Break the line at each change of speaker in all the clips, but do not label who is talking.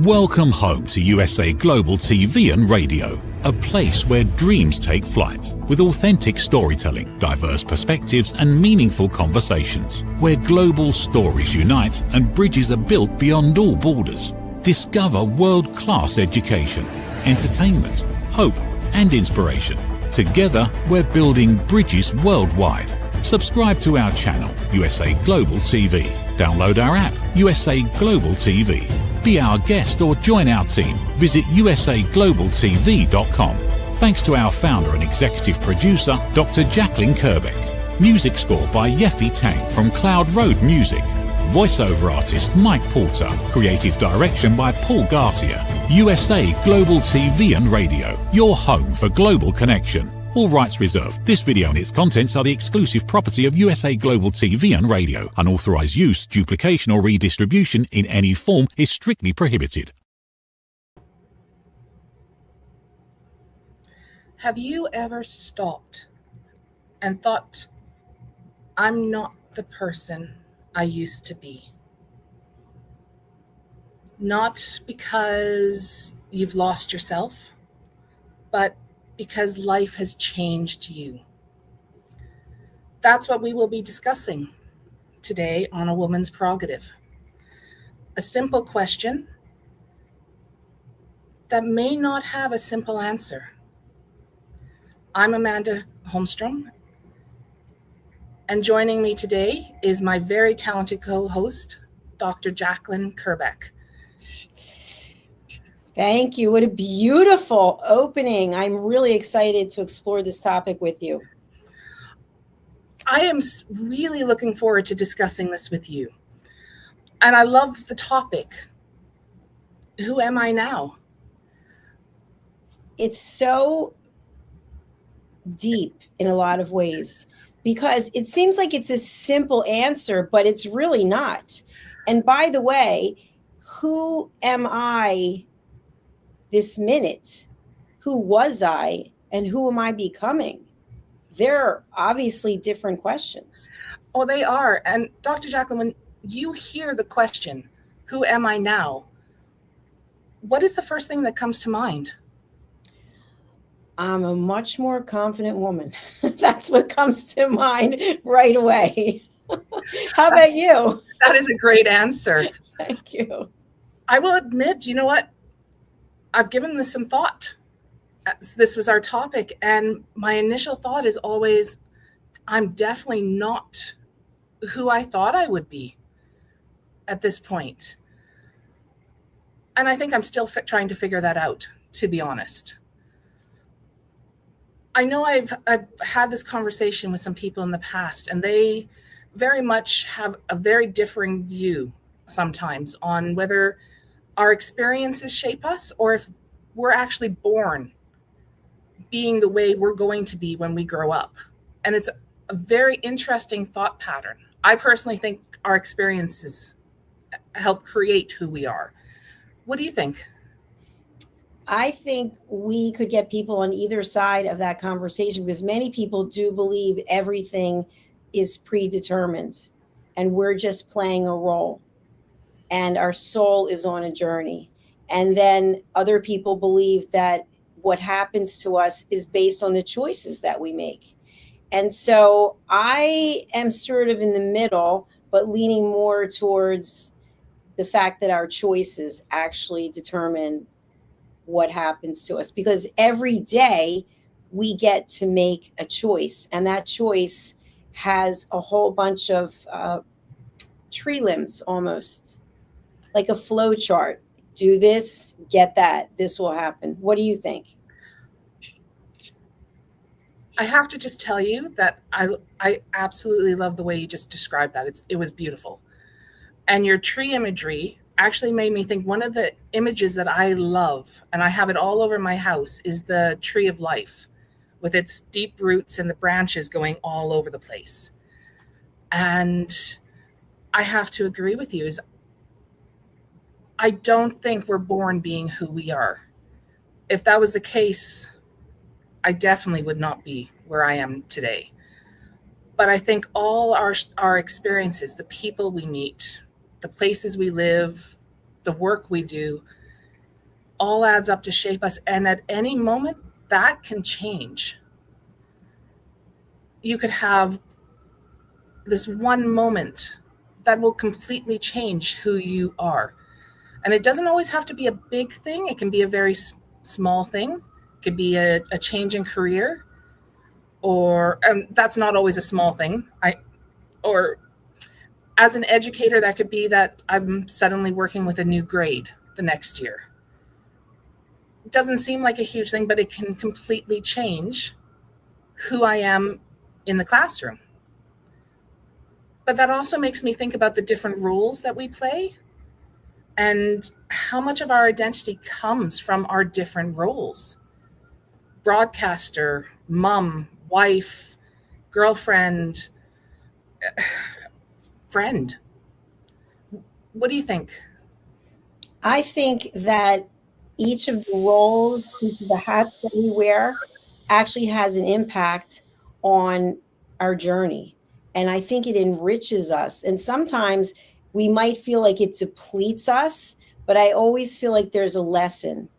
Welcome home to USA Global TV and Radio, a place where dreams take flight, with authentic storytelling, diverse perspectives and meaningful conversations, where global stories unite and bridges are built beyond all borders. Discover world-class education, entertainment, hope and inspiration. Together, we're building bridges worldwide. Subscribe to our channel, USA Global TV. Download our app, USA Global TV. Be our guest or join our team. Visit usaglobaltv.com. Thanks to our founder and executive producer, Dr. Jacalyn Kerbeck. Music score by Yeffy Tang from Cloud Road Music. Voiceover artist Mike Porter. Creative direction by Paul Garcia. USA Global TV and Radio. Your home for global connection. All rights reserved. This video and its contents are the exclusive property of USA Global TV and Radio. Unauthorized use, duplication or redistribution in any form is strictly prohibited.
Have you ever stopped and thought, I'm not the person I used to be? Not because you've lost yourself, but because life has changed you. That's what we will be discussing today on A Woman's Prerogative. A simple question that may not have a simple answer. I'm Amanda Holmstrom, and joining me today is my very talented co-host, Dr. Jacalyn Kerbeck.
Thank you. What a beautiful opening. I'm really excited to explore this topic with you.
I am really looking forward to discussing this with you. And I love the topic. Who am I now?
It's so deep in a lot of ways because it seems like it's a simple answer, but it's really not. And by the way, who am I this minute? Who was I and who am I becoming? They're obviously different questions.
Oh, they are. And Dr. Jacalyn, when you hear the question, who am I now? What is the first thing that comes to mind?
I'm a much more confident woman. That's what comes to mind right away. How about you?
That is a great answer.
Thank you.
I will admit, you know what? I've given this some thought. This was our topic, and my initial thought is always, I'm definitely not who I thought I would be at this point. And I think I'm still trying to figure that out, to be honest. I know I've had this conversation with some people in the past, and they very much have a very differing view sometimes on whether our experiences shape us or if we're actually born being the way we're going to be when we grow up. And it's a very interesting thought pattern. I personally think our experiences help create who we are. What do you think?
I think we could get people on either side of that conversation because many people do believe everything is predetermined and we're just playing a role and our soul is on a journey. And then other people believe that what happens to us is based on the choices that we make. And so I am sort of in the middle, but leaning more towards the fact that our choices actually determine what happens to us, because every day we get to make a choice, and that choice has a whole bunch of tree limbs, almost like a flow chart. Do this, get that, this will happen. What do you think?
I have to just tell you that I absolutely love the way you just described that. It was beautiful. And your tree imagery actually made me think one of the images that I love, and I have it all over my house, is the tree of life with its deep roots and the branches going all over the place. And I have to agree with you. I don't think we're born being who we are. If that was the case, I definitely would not be where I am today. But I think all our experiences, the people we meet, the places we live, the work we do, all adds up to shape us. And at any moment, that can change. You could have this one moment that will completely change who you are. And it doesn't always have to be a big thing. It can be a very small thing. It could be a change in career, or that's not always a small thing. Or as an educator, that could be that I'm suddenly working with a new grade the next year. It doesn't seem like a huge thing, but it can completely change who I am in the classroom. But that also makes me think about the different roles that we play and how much of our identity comes from our different roles. Broadcaster, mom, wife, girlfriend, friend. What do you think?
I think that each of the roles, each of the hats that we wear actually has an impact on our journey. And I think it enriches us. And sometimes we might feel like it depletes us, but I always feel like there's a lesson.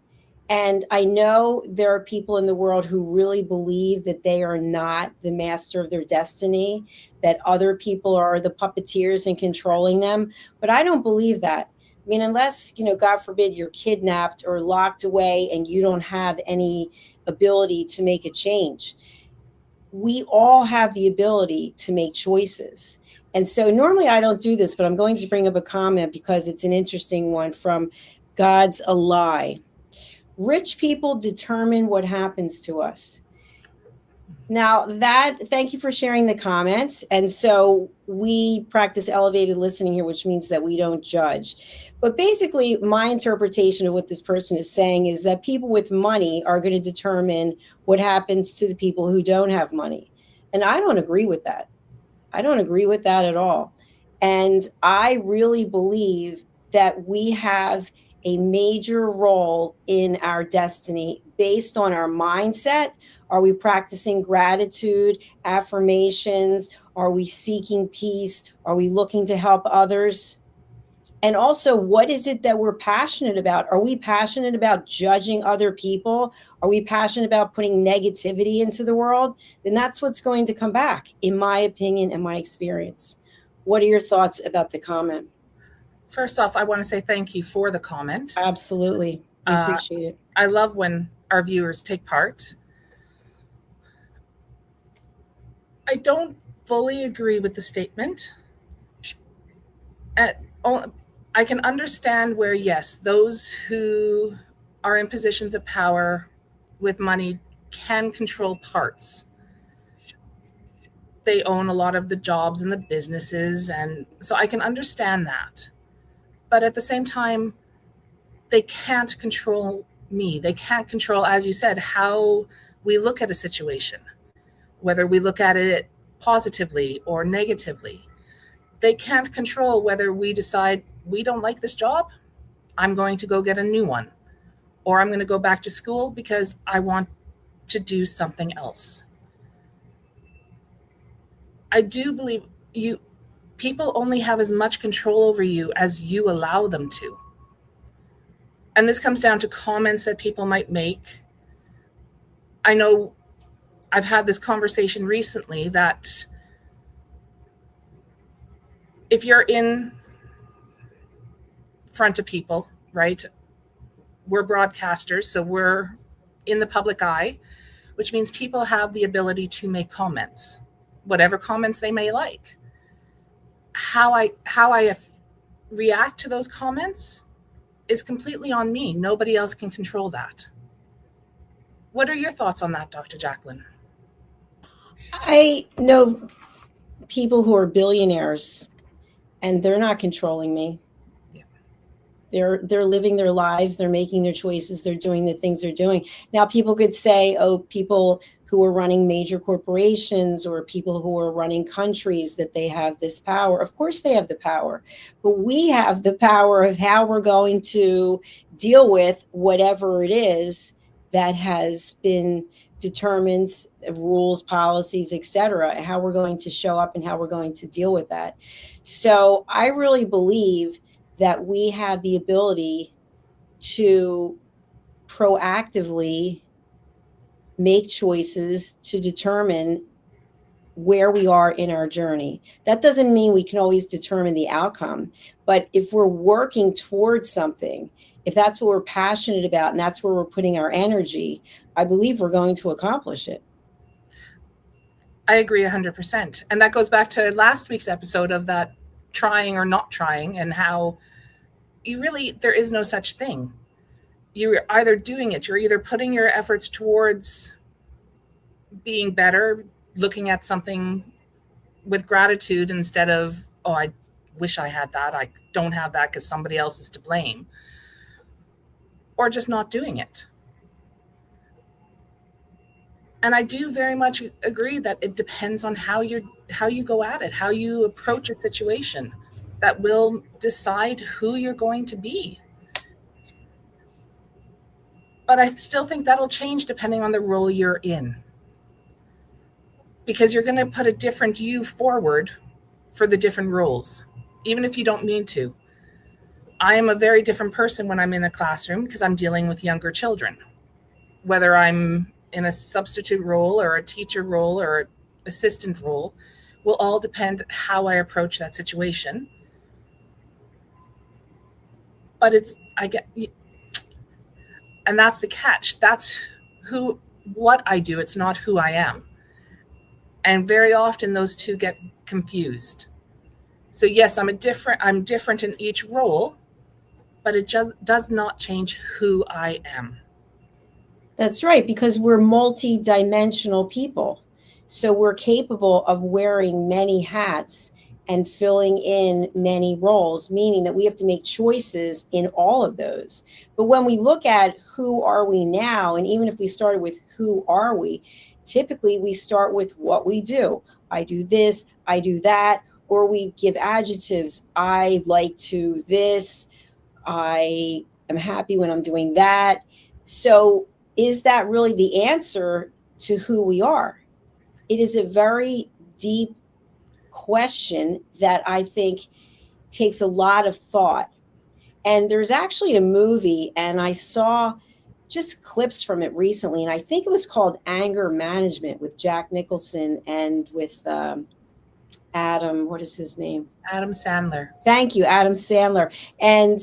And I know there are people in the world who really believe that they are not the master of their destiny, that other people are the puppeteers and controlling them. But I don't believe that. I mean, unless, God forbid, you're kidnapped or locked away and you don't have any ability to make a change. We all have the ability to make choices. And so normally I don't do this, but I'm going to bring up a comment because it's an interesting one from God's a Lie. Rich people determine what happens to us. Now thank you for sharing the comments. And so we practice elevated listening here, which means that we don't judge. But basically, my interpretation of what this person is saying is that people with money are going to determine what happens to the people who don't have money. And I don't agree with that. I don't agree with that at all. And I really believe that we have a major role in our destiny based on our mindset. Are we practicing gratitude, affirmations? Are we seeking peace? Are we looking to help others? And also, what is it that we're passionate about? Are we passionate about judging other people? Are we passionate about putting negativity into the world? Then that's what's going to come back, in my opinion and my experience. What are your thoughts about the comment?
First off, I want to say thank you for the comment.
Absolutely. I appreciate it.
I love when our viewers take part. I don't fully agree with the statement. I can understand where, yes, those who are in positions of power with money can control parts. They own a lot of the jobs and the businesses, and so I can understand that. But at the same time, they can't control me. They can't control, as you said, how we look at a situation, whether we look at it positively or negatively. They can't control whether we decide we don't like this job, I'm going to go get a new one, or I'm going to go back to school because I want to do something else. I do believe people only have as much control over you as you allow them to. And this comes down to comments that people might make. I know I've had this conversation recently that if you're in front of people, right? We're broadcasters, so we're in the public eye, which means people have the ability to make comments, whatever comments they may like. How I react to those comments is completely on me. Nobody else can control that. What are your thoughts on that, Dr. Jacalyn?
I know people who are billionaires and they're not controlling me. Yeah. They're living their lives, they're making their choices, they're doing the things they're doing. Now, people could say, oh, people who are running major corporations or people who are running countries, that they have this power. Of course they have the power, but we have the power of how we're going to deal with whatever it is that has been determined, rules, policies, etc., how we're going to show up and how we're going to deal with that. So I really believe that we have the ability to proactively make choices to determine where we are in our journey. That doesn't mean we can always determine the outcome, but if we're working towards something, if that's what we're passionate about and that's where we're putting our energy, I believe we're going to accomplish it.
I agree 100%. And that goes back to last week's episode of that trying or not trying, and how there is no such thing. You're either doing it, you're either putting your efforts towards being better, looking at something with gratitude instead of, oh, I wish I had that. I don't have that because somebody else is to blame. Or just not doing it. And I do very much agree that it depends on how you go at it, how you approach a situation that will decide who you're going to be. But I still think that'll change depending on the role you're in. Because you're going to put a different you forward for the different roles, even if you don't mean to. I am a very different person when I'm in a classroom because I'm dealing with younger children. Whether I'm in a substitute role or a teacher role or assistant role will all depend how I approach that situation. But and that's the catch. That's what I do. It's not who I am. And very often those two get confused. So yes, I'm different in each role, but it just does not change who I am.
That's right, because we're multi-dimensional people. So we're capable of wearing many hats and filling in many roles, meaning that we have to make choices in all of those. But when we look at who are we now, and even if we started with who are we, typically we start with what we do. I do this, I do that, or we give adjectives. I like to this, I am happy when I'm doing that. So is that really the answer to who we are? It is a very deep question that I think takes a lot of thought. And there's actually a movie, and I saw just clips from it recently, and I think it was called Anger Management with Jack Nicholson and with Adam, what is his name?
Adam Sandler.
Thank you, Adam Sandler. And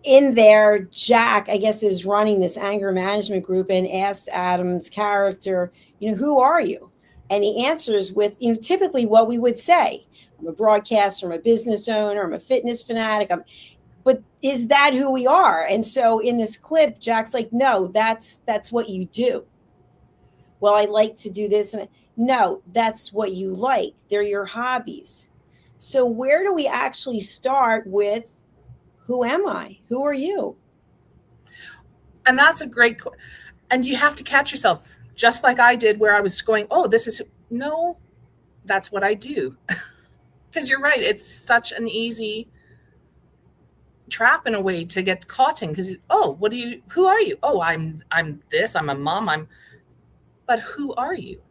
in there, Jack, I guess, is running this anger management group and asks Adam's character, who are you? And he answers with, typically what we would say. I'm a broadcaster, I'm a business owner, I'm a fitness fanatic. But is that who we are? And so in this clip, Jack's like, no, that's what you do. Well, I like to do this. And no, that's what you like. They're your hobbies. So where do we actually start with, who am I? Who are you?
And that's a great, and you have to catch yourself, just like I did, where I was going, oh, no, that's what I do. Because you're right. It's such an easy trap in a way to get caught in, because, who are you? Oh, I'm this, I'm a mom, but who are you?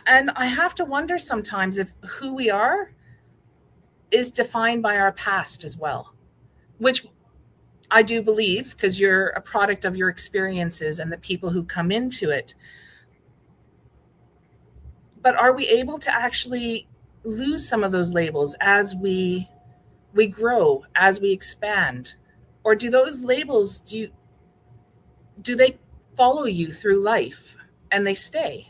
And I have to wonder sometimes if who we are is defined by our past as well, which I do believe, because you're a product of your experiences and the people who come into it. But are we able to actually lose some of those labels as we grow, as we expand? Or do those labels, do they follow you through life and they stay?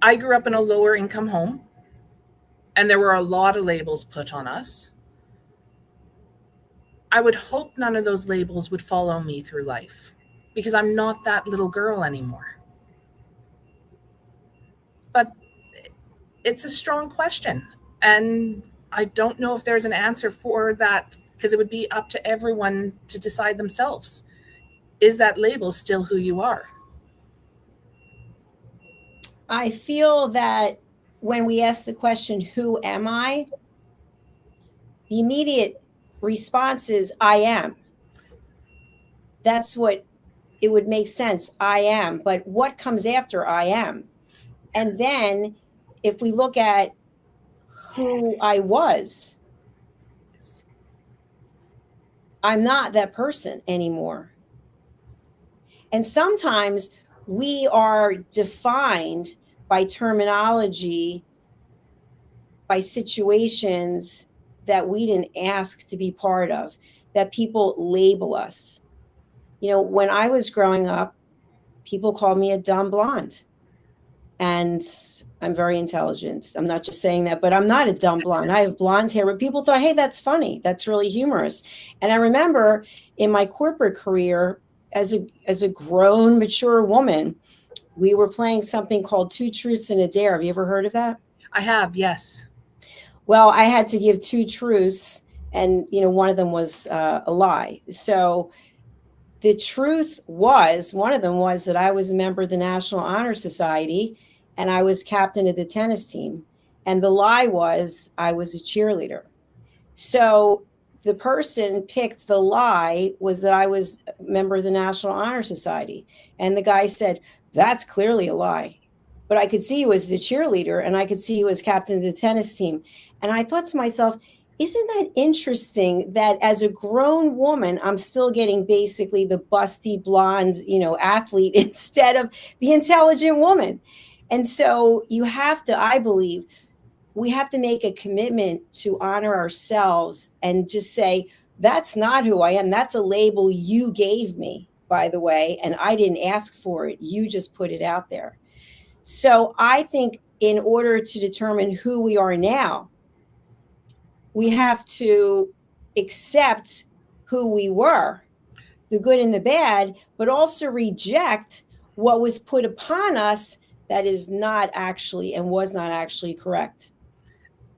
I grew up in a lower income home, and there were a lot of labels put on us. I would hope none of those labels would follow me through life, because I'm not that little girl anymore. But it's a strong question, and I don't know if there's an answer for that, because it would be up to everyone to decide themselves. Is that label still who you are?
I feel that when we ask the question, who am I? The immediate response is, I am. That's what it would make sense. I am. But what comes after I am? And then if we look at who I was, I'm not that person anymore. And sometimes we are defined by terminology, by situations that we didn't ask to be part of, that people label us. When I was growing up, people called me a dumb blonde. And I'm very intelligent. I'm not just saying that, but I'm not a dumb blonde. I have blonde hair, but people thought, hey, that's funny. That's really humorous. And I remember in my corporate career, as a grown, mature woman, we were playing something called Two Truths and a Dare. Have you ever heard of that?
I have, yes.
Well, I had to give two truths, and one of them was a lie. So the truth was, one of them was that I was a member of the National Honor Society and I was captain of the tennis team. And the lie was I was a cheerleader. So the person picked the lie was that I was a member of the National Honor Society. And the guy said, that's clearly a lie. But I could see you as the cheerleader and I could see you as captain of the tennis team. And I thought to myself, isn't that interesting that as a grown woman, I'm still getting basically the busty blonde, athlete instead of the intelligent woman? And so you have to, I believe, we have to make a commitment to honor ourselves and just say, that's not who I am. That's a label you gave me, by the way, and I didn't ask for it. You just put it out there. So I think in order to determine who we are now, we have to accept who we were, the good and the bad, but also reject what was put upon us that is not actually and was not actually correct.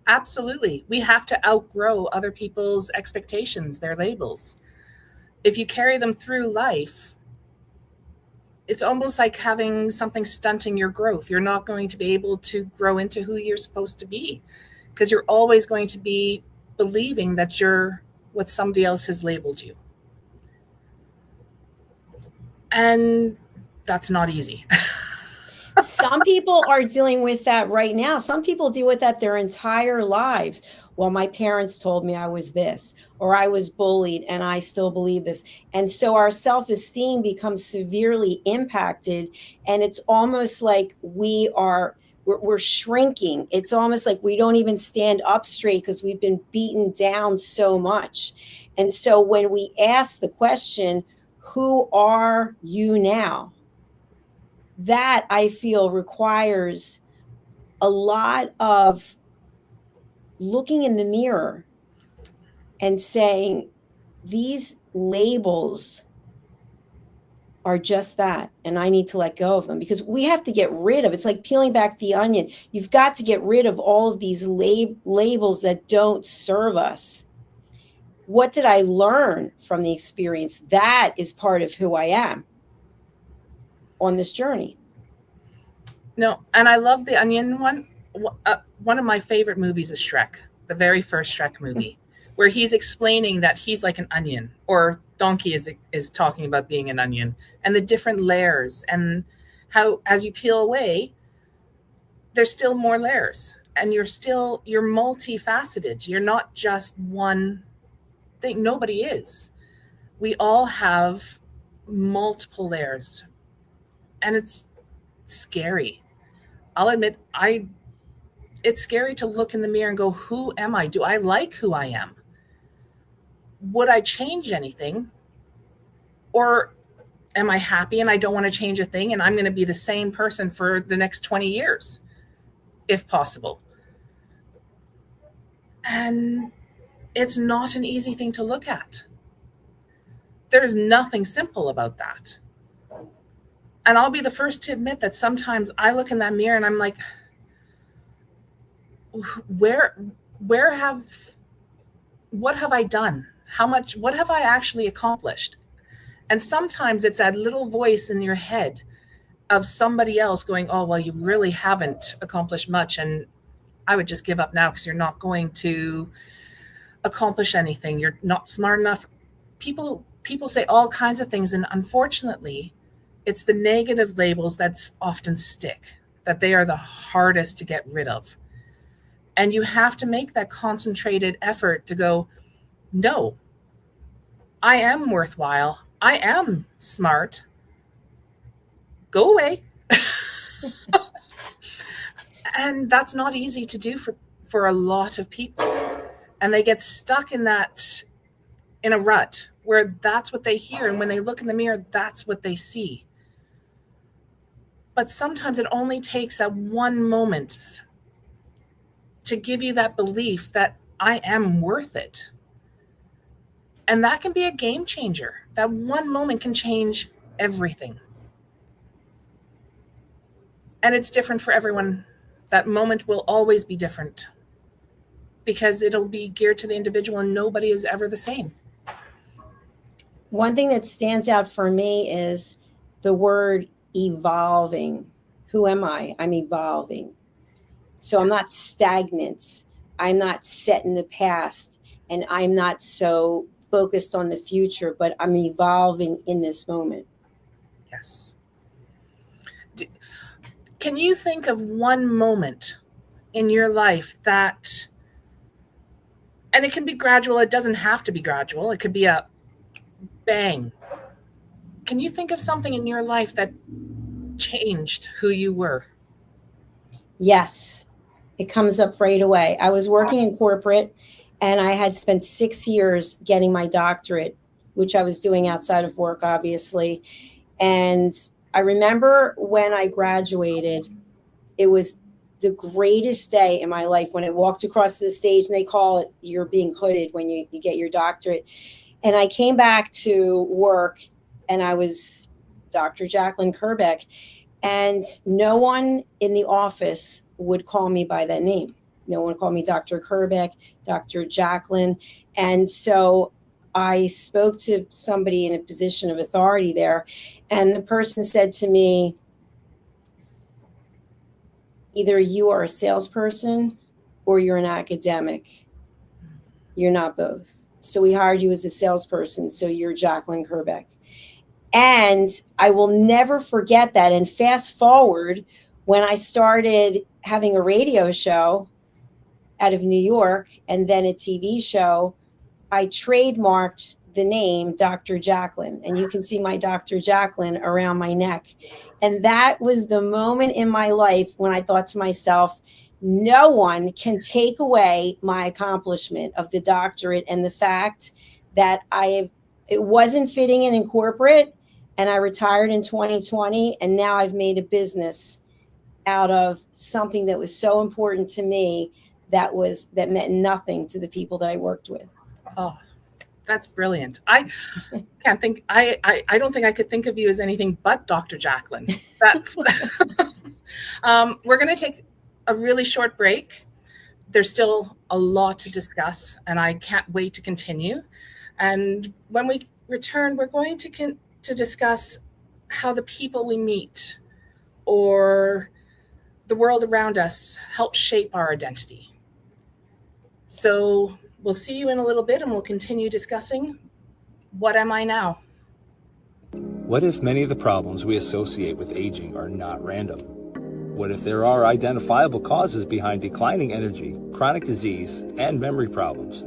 Absolutely. We have to outgrow other people's expectations, their labels. If you carry them through life, it's almost like having something stunting your growth. You're not going to be able to grow into who you're supposed to be because you're always going to be believing that you're what somebody else has labeled you. And that's not easy.
Some people are dealing with that right now. Some people deal with that their entire lives. Well, my parents told me I was this, or I was bullied and I still believe this. And so our self-esteem becomes severely impacted. And it's almost like we're shrinking. It's almost like we don't even stand up straight because we've been beaten down so much. And so when we ask the question, who are you now? That I feel requires a lot of looking in the mirror and saying, these labels are just that, and I need to let go of them, because we have to get rid of, it's like peeling back the onion. You've got to get rid of all of these labels that don't serve us. What did I learn from the experience? That is part of who I am on this journey.
No, and I love the onion one. One of my favorite movies is Shrek, the very first Shrek movie, where he's explaining that he's like an onion, or Donkey is talking about being an onion, and the different layers, and how as you peel away, there's still more layers, and you're multifaceted. You're not just one thing. Nobody is. We all have multiple layers, and it's scary. I'll admit, it's scary to look in the mirror and go, who am I? Do I like who I am? Would I change anything? Or am I happy and I don't want to change a thing and I'm going to be the same person for the next 20 years, if possible? And it's not an easy thing to look at. There's nothing simple about that. And I'll be the first to admit that sometimes I look in that mirror and I'm like, what have I done? What have I actually accomplished? And sometimes it's that little voice in your head of somebody else going, oh, well, you really haven't accomplished much. And I would just give up now because you're not going to accomplish anything. You're not smart enough. People say all kinds of things. And unfortunately, it's the negative labels that often stick, that they are the hardest to get rid of. And you have to make that concentrated effort to go, no, I am worthwhile. I am smart. Go away. And that's not easy to do for a lot of people. And they get stuck in a rut where that's what they hear. And when they look in the mirror, that's what they see. But sometimes it only takes that one moment to give you that belief that I am worth it. And that can be a game changer. That one moment can change everything. And it's different for everyone. That moment will always be different because it'll be geared to the individual and nobody is ever the same.
One thing that stands out for me is the word evolving. Who am I? I'm evolving. So I'm not stagnant. I'm not set in the past, and I'm not so focused on the future, but I'm evolving in this moment.
Yes. Can you think of one moment in your life that, and it can be gradual, it doesn't have to be gradual, it could be a bang. Can you think of something in your life that changed who you were?
Yes, it comes up right away. I was working in corporate, and I had spent 6 years getting my doctorate, which I was doing outside of work, obviously. And I remember when I graduated, it was the greatest day in my life when I walked across the stage, and they call it you're being hooded when you get your doctorate. And I came back to work, and I was Dr. Jacalyn Kerbeck, and no one in the office would call me by that name. No one called me Dr. Kerbeck, Dr. Jacalyn. And so I spoke to somebody in a position of authority there, and the person said to me, either you are a salesperson or you're an academic. You're not both. So we hired you as a salesperson, so you're Jacalyn Kerbeck. And I will never forget that. And fast forward, when I started having a radio show out of New York and then a TV show, I trademarked the name Dr. Jacalyn. And you can see my Dr. Jacalyn around my neck. And that was the moment in my life when I thought to myself, no one can take away my accomplishment of the doctorate and the fact that it wasn't fitting in corporate, and I retired in 2020, and now I've made a business out of something that was so important to me that meant nothing to the people that I worked with.
Oh, that's brilliant. I can't think, I don't think I could think of you as anything but Dr. Jacalyn. That's we're going to take a really short break. There's still a lot to discuss, and I can't wait to continue. And when we return, we're going to discuss how the people we meet or the world around us help shape our identity. So we'll see you in a little bit, and we'll continue discussing what am I now?
What if many of the problems we associate with aging are not random? What if there are identifiable causes behind declining energy, chronic disease, and memory problems?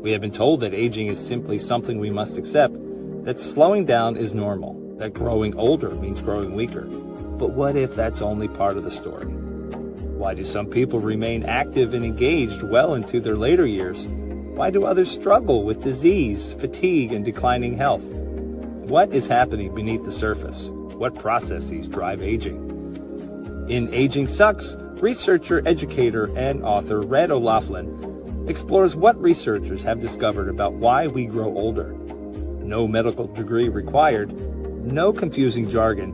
We have been told that aging is simply something we must accept, that slowing down is normal, that growing older means growing weaker. But what if that's only part of the story? Why do some people remain active and engaged well into their later years? Why do others struggle with disease, fatigue, and declining health? What is happening beneath the surface? What processes drive aging? In Aging Sucks, researcher, educator, and author Red O'Loughlin explores what researchers have discovered about why we grow older. No medical degree required, no confusing jargon,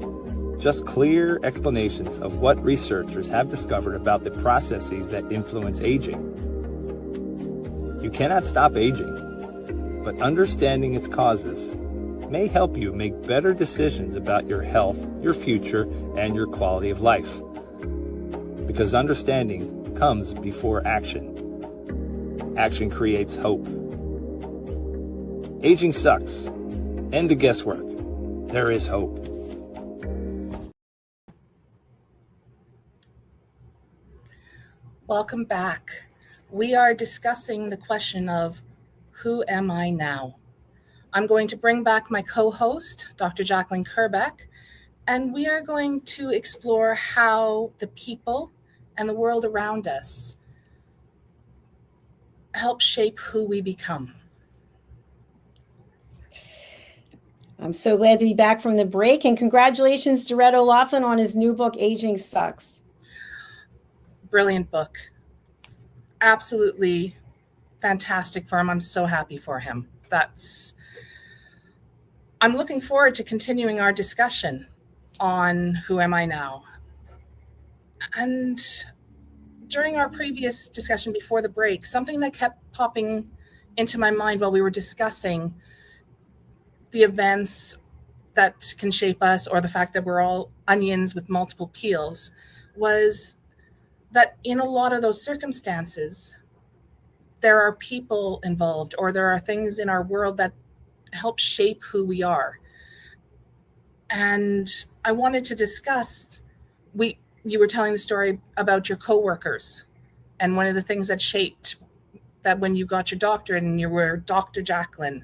just clear explanations of what researchers have discovered about the processes that influence aging. You cannot stop aging, but understanding its causes may help you make better decisions about your health, your future, and your quality of life. Because understanding comes before action. Action creates hope. Aging sucks. End the guesswork. There is hope.
Welcome back. We are discussing the question of who am I now? I'm going to bring back my co-host, Dr. Jacalyn Kerbeck, and we are going to explore how the people and the world around us help shape who we become.
I'm so glad to be back from the break, and congratulations to Red O'Loughlin on his new book, Aging Sucks.
Brilliant book. Absolutely fantastic for him. I'm so happy for him. I'm looking forward to continuing our discussion on Who Am I Now? And during our previous discussion before the break, something that kept popping into my mind while we were discussing the events that can shape us, or the fact that we're all onions with multiple peels, was that in a lot of those circumstances, there are people involved, or there are things in our world that help shape who we are. And I wanted to discuss, you were telling the story about your coworkers, and one of the things that shaped that when you got your doctorate and you were Dr. Jacalyn,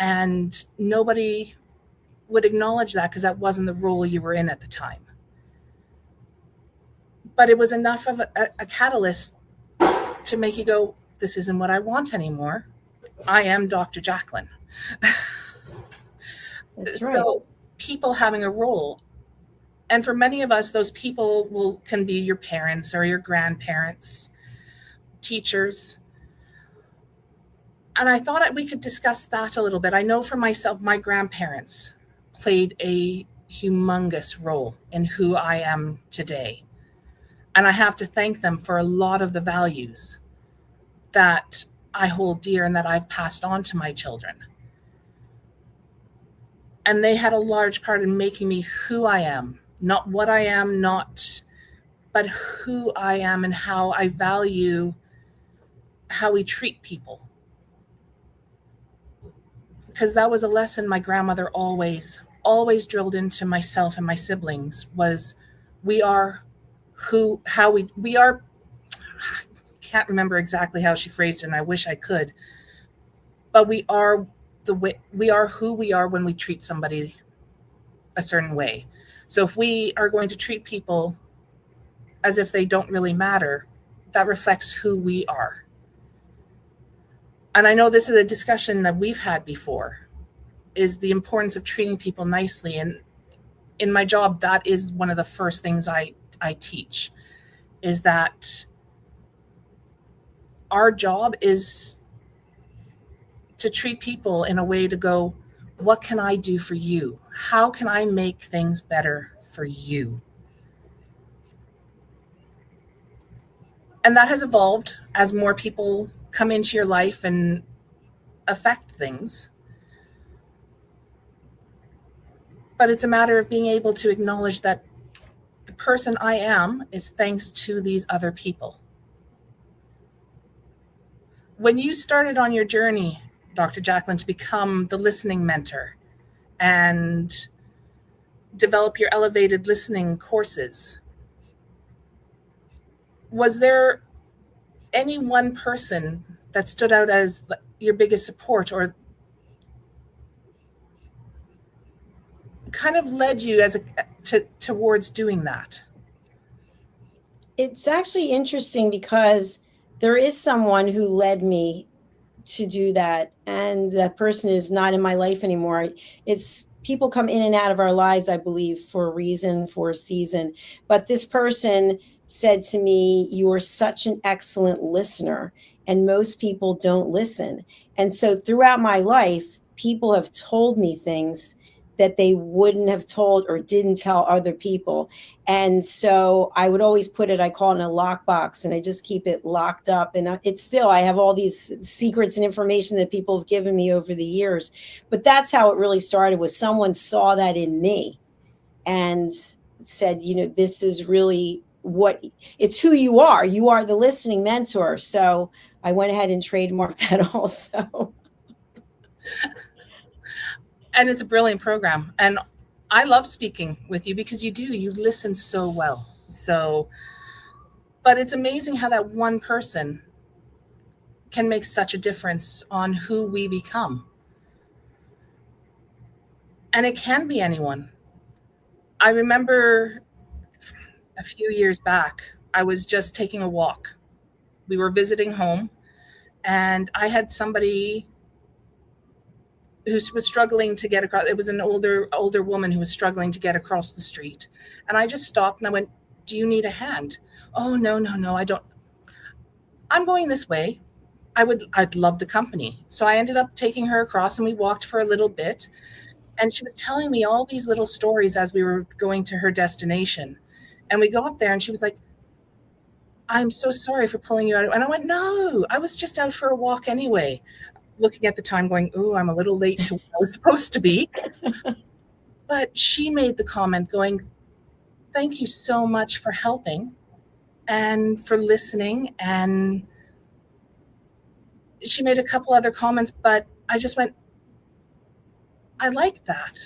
and nobody would acknowledge that because that wasn't the role you were in at the time. But it was enough of a catalyst to make you go, this isn't what I want anymore. I am Dr. Jacalyn.
That's right.
So people having a role. And for many of us, those people can be your parents or your grandparents, teachers. And I thought we could discuss that a little bit. I know for myself, my grandparents played a humongous role in who I am today. And I have to thank them for a lot of the values that I hold dear and that I've passed on to my children. And they had a large part in making me who I am, not what I am, but who I am and how I value how we treat people. Because that was a lesson my grandmother always drilled into myself and my siblings, was we are we are. I can't remember exactly how she phrased it, and I wish I could, but we are who we are when we treat somebody a certain way. So if we are going to treat people as if they don't really matter, that reflects who we are. And I know this is a discussion that we've had before, is the importance of treating people nicely. And in my job, that is one of the first things I teach, is that our job is to treat people in a way to go, what can I do for you? How can I make things better for you? And that has evolved as more people come into your life and affect things. But it's a matter of being able to acknowledge that the person I am is thanks to these other people. When you started on your journey, Dr. Jacalyn, to become the listening mentor and develop your elevated listening courses, was there any one person that stood out as your biggest support, or kind of led you towards doing that?
It's actually interesting because there is someone who led me to do that, and that person is not in my life anymore. It's people come in and out of our lives, I believe, for a reason, for a season. But this person said to me, you are such an excellent listener, and most people don't listen. And so throughout my life, people have told me things that they wouldn't have told or didn't tell other people. And so I would always put it, I call it in a lockbox, and I just keep it locked up. And it's still, I have all these secrets and information that people have given me over the years. But that's how it really started, was someone saw that in me and said, this is really it's who you are. You are the listening mentor. So I went ahead and trademarked that also.
And it's a brilliant program. And I love speaking with you because you listen so well. But it's amazing how that one person can make such a difference on who we become. And it can be anyone. I remember a few years back, I was just taking a walk. We were visiting home, and I had somebody who was struggling to get across. It was an older woman who was struggling to get across the street. And I just stopped and I went, "Do you need a hand?" "Oh, no, I don't. I'm going this way. I'd love the company." So I ended up taking her across, and we walked for a little bit. And she was telling me all these little stories as we were going to her destination. And we got there and she was like, "I'm so sorry for pulling you out." And I went, "No, I was just out for a walk anyway." Looking at the time going, "Ooh, I'm a little late to where I was supposed to be." But she made the comment going, "Thank you so much for helping and for listening." And she made a couple other comments, but I just went, I like that.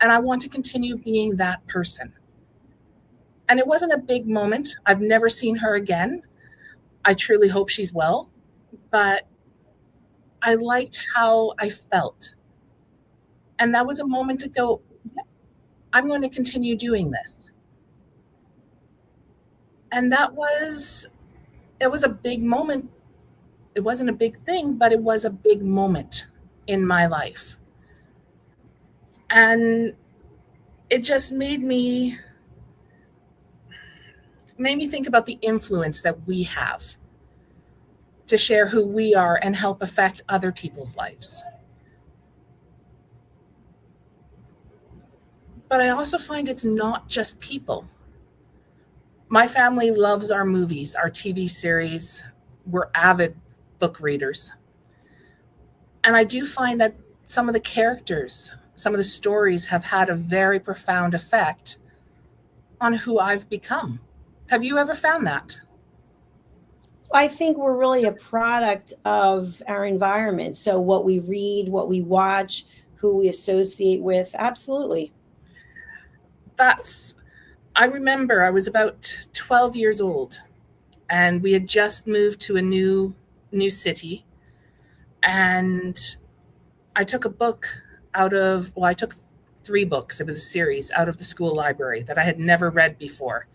And I want to continue being that person. And it wasn't a big moment. I've never seen her again. I truly hope she's well. But I liked how I felt. And that was a moment to go, yep, I'm going to continue doing this. And it was a big moment. It wasn't a big thing, but it was a big moment in my life. And it just made me think about the influence that we have to share who we are and help affect other people's lives. But I also find it's not just people. My family loves our movies, our TV series. We're avid book readers. And I do find that some of the characters, some of the stories have had a very profound effect on who I've become. Have you ever found that?
I think we're really a product of our environment. So what we read, what we watch, who we associate with, absolutely.
I remember I was about 12 years old and we had just moved to a new city. And I took a book I took 3 books. It was a series out of the school library that I had never read before.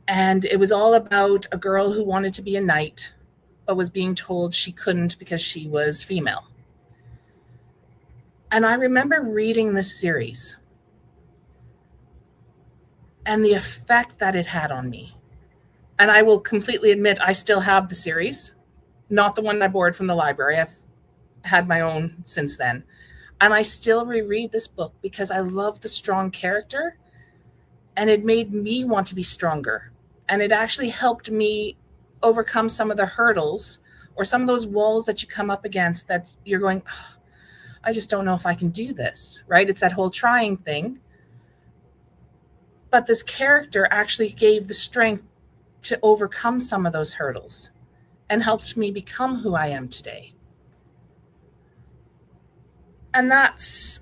And it was all about a girl who wanted to be a knight, but was being told she couldn't because she was female. And I remember reading this series and the effect that it had on me. And I will completely admit, I still have the series, not the one I borrowed from the library. I've had my own since then. And I still reread this book because I love the strong character, and it made me want to be stronger. And it actually helped me overcome some of the hurdles or some of those walls that you come up against that you're going, oh, I just don't know if I can do this, right? It's that whole trying thing. But this character actually gave the strength to overcome some of those hurdles and helped me become who I am today. And that's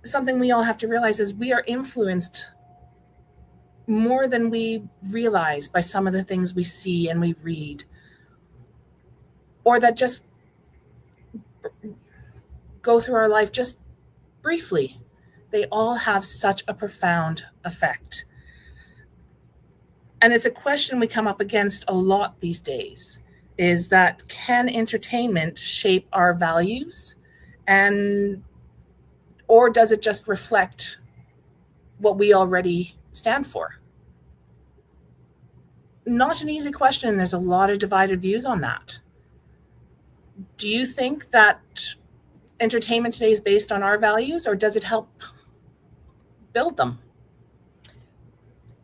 something we all have to realize is we are influenced more than we realize by some of the things we see and we read, or that just go through our life just briefly. They all have such a profound effect. And it's a question we come up against a lot these days, is that can entertainment shape our values, or does it just reflect what we already stand for? Not an easy question. There's a lot of divided views on that. Do you think that entertainment today is based on our values, or does it help build them?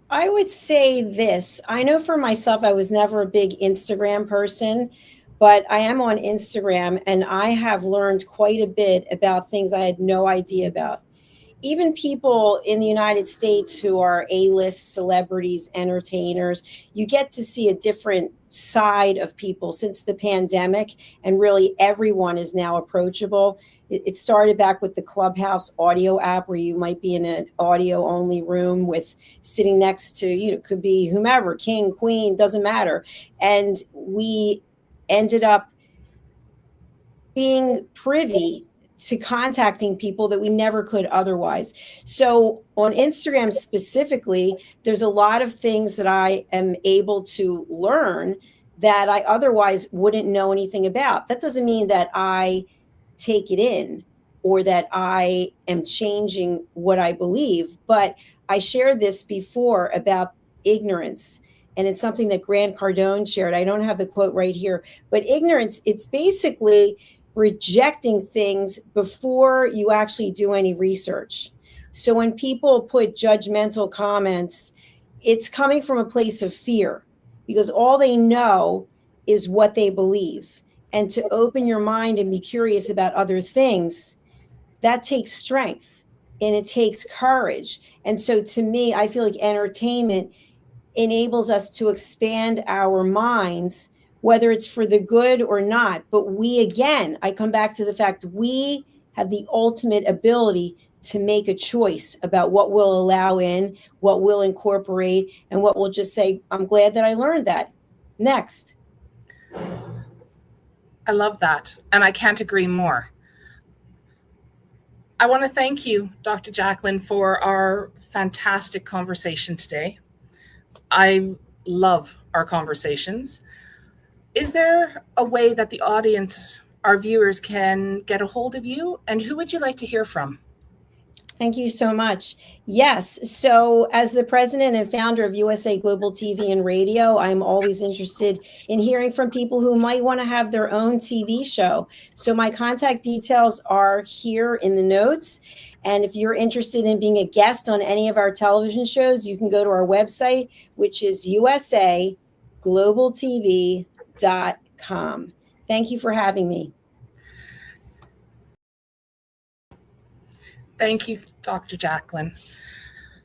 I would say this. I know for myself, I was never a big Instagram person, but I am on Instagram and I have learned quite a bit about things I had no idea about. Even people in the United States who are A-list celebrities, entertainers, you get to see a different side of people since the pandemic, and really everyone is now approachable. It started back with the Clubhouse audio app where you might be in an audio only room with sitting next to, it could be whomever, king, queen, doesn't matter. And we ended up being privy to contacting people that we never could otherwise. So on Instagram specifically, there's a lot of things that I am able to learn that I otherwise wouldn't know anything about. That doesn't mean that I take it in or that I am changing what I believe, but I shared this before about ignorance. And it's something that Grant Cardone shared. I don't have the quote right here, but ignorance, it's basically rejecting things before you actually do any research. So when people put judgmental comments, it's coming from a place of fear because all they know is what they believe. And to open your mind and be curious about other things, that takes strength and it takes courage. And so to me, I feel like entertainment enables us to expand our minds, whether it's for the good or not. But we, again, I come back to the fact we have the ultimate ability to make a choice about what we'll allow in, what we'll incorporate, and what we'll just say, I'm glad that I learned that. Next.
I love that. And I can't agree more. I want to thank you, Dr. Jacalyn, for our fantastic conversation today. I love our conversations. Is there a way that the audience, our viewers, can get a hold of you? And who would you like to hear from?
Thank you so much. Yes. So as the president and founder of USA Global TV and Radio, I'm always interested in hearing from people who might want to have their own TV show. So my contact details are here in the notes. And if you're interested in being a guest on any of our television shows, you can go to our website, which is usaglobaltv.com. Thank you for having me.
Thank you, Dr. Jacalyn.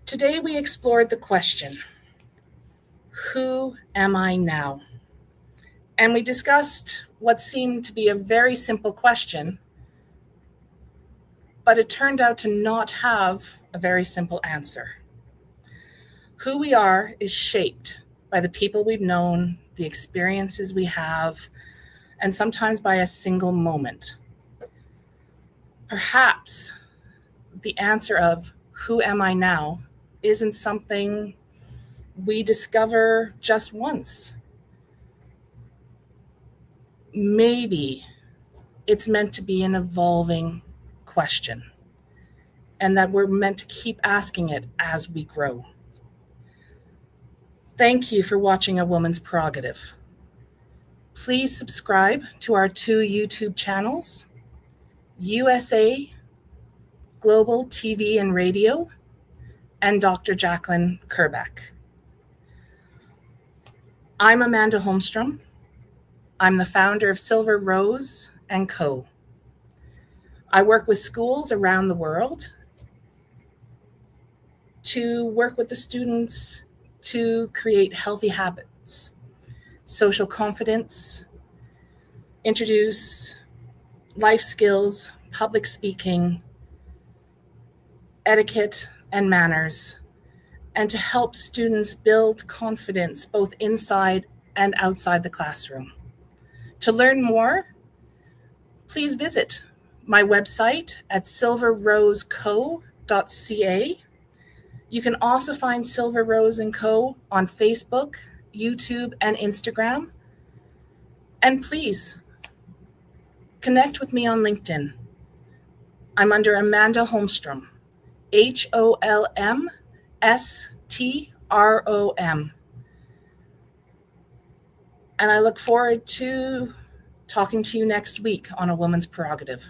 Today we explored the question, who am I now? And we discussed what seemed to be a very simple question, but it turned out to not have a very simple answer. Who we are is shaped by the people we've known, the experiences we have, and sometimes by a single moment. Perhaps the answer of who am I now isn't something we discover just once. Maybe it's meant to be an evolving question, and that we're meant to keep asking it as we grow. Thank you for watching A Woman's Prerogative. Please subscribe to our 2 YouTube channels, USA Global TV and Radio, and Dr. Jacalyn Kerbeck. I'm Amanda Holmstrom. I'm the founder of Silver Rose & Co. I work with schools around the world to work with the students to create healthy habits, social confidence, introduce life skills, public speaking, etiquette and manners, and to help students build confidence both inside and outside the classroom. To learn more, please visit my website at silverroseco.ca. You can also find Silver Rose & Co. on Facebook, YouTube, and Instagram. And please connect with me on LinkedIn. I'm under Amanda Holmstrom, HOLMSTROM. And I look forward to talking to you next week on A Woman's Prerogative.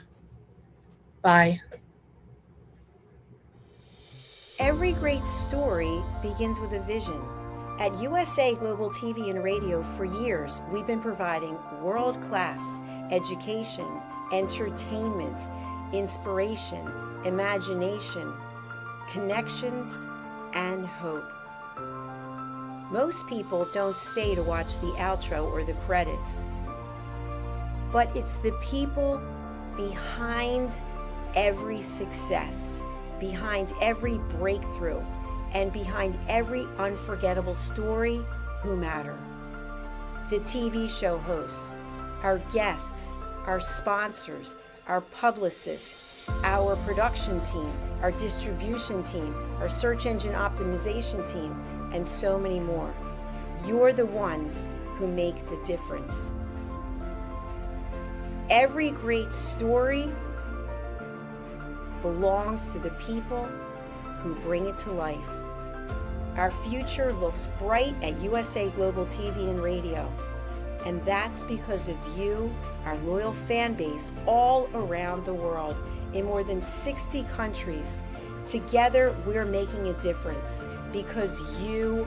Bye.
Every great story begins with a vision. At USA Global TV and Radio for years, we've been providing world-class education, entertainment, inspiration, imagination, connections, and hope. Most people don't stay to watch the outro or the credits, but it's the people behind every success, behind every breakthrough, and behind every unforgettable story who matter. The TV show hosts, our guests, our sponsors, our publicists, our production team, our distribution team, our search engine optimization team, and so many more. You're the ones who make the difference. Every great story belongs to the people who bring it to life. Our future looks bright at USA Global TV and Radio, and that's because of you, our loyal fan base all around the world in more than 60 countries. Together, we're making a difference because you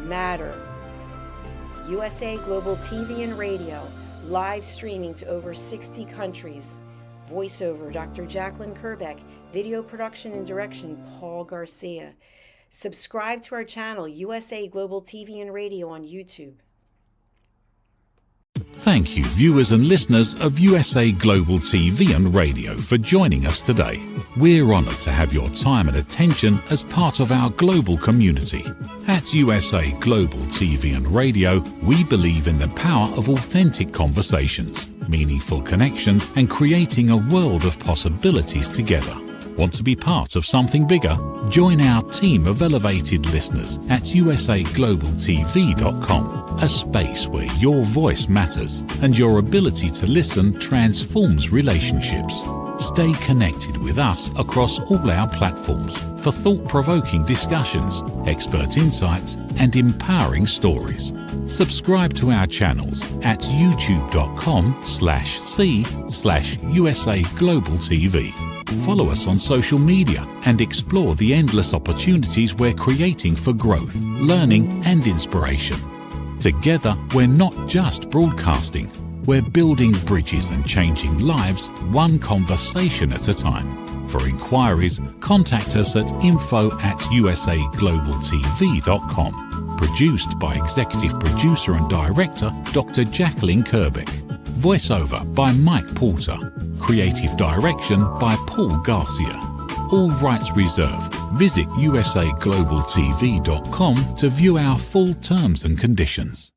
matter. USA Global TV and Radio, live streaming to over 60 countries. Voiceover, Dr. Jacalyn Kerbeck. Video production and direction, Paul Garcia. Subscribe to our channel, USA Global TV and Radio on YouTube.
Thank you, viewers and listeners of USA Global TV and Radio, for joining us today. We're honoured to have your time and attention as part of our global community. At USA Global TV and Radio, we believe in the power of authentic conversations, meaningful connections, and creating a world of possibilities together. Want to be part of something bigger? Join our team of elevated listeners at usaglobaltv.com, a space where your voice matters and your ability to listen transforms relationships. Stay connected with us across all our platforms for thought-provoking discussions, expert insights, and empowering stories. Subscribe to our channels at youtube.com/c/USA-Global-TV. Follow us on social media and explore the endless opportunities we're creating for growth, learning, and inspiration. Together, we're not just broadcasting, we're building bridges and changing lives one conversation at a time. For inquiries, contact us at info@usaglobaltv.com. Produced by Executive Producer and Director Dr. Jacalyn Kerbeck. Voiceover by Mike Porter. Creative direction by Paul Garcia. All rights reserved. Visit usaglobaltv.com to view our full terms and conditions.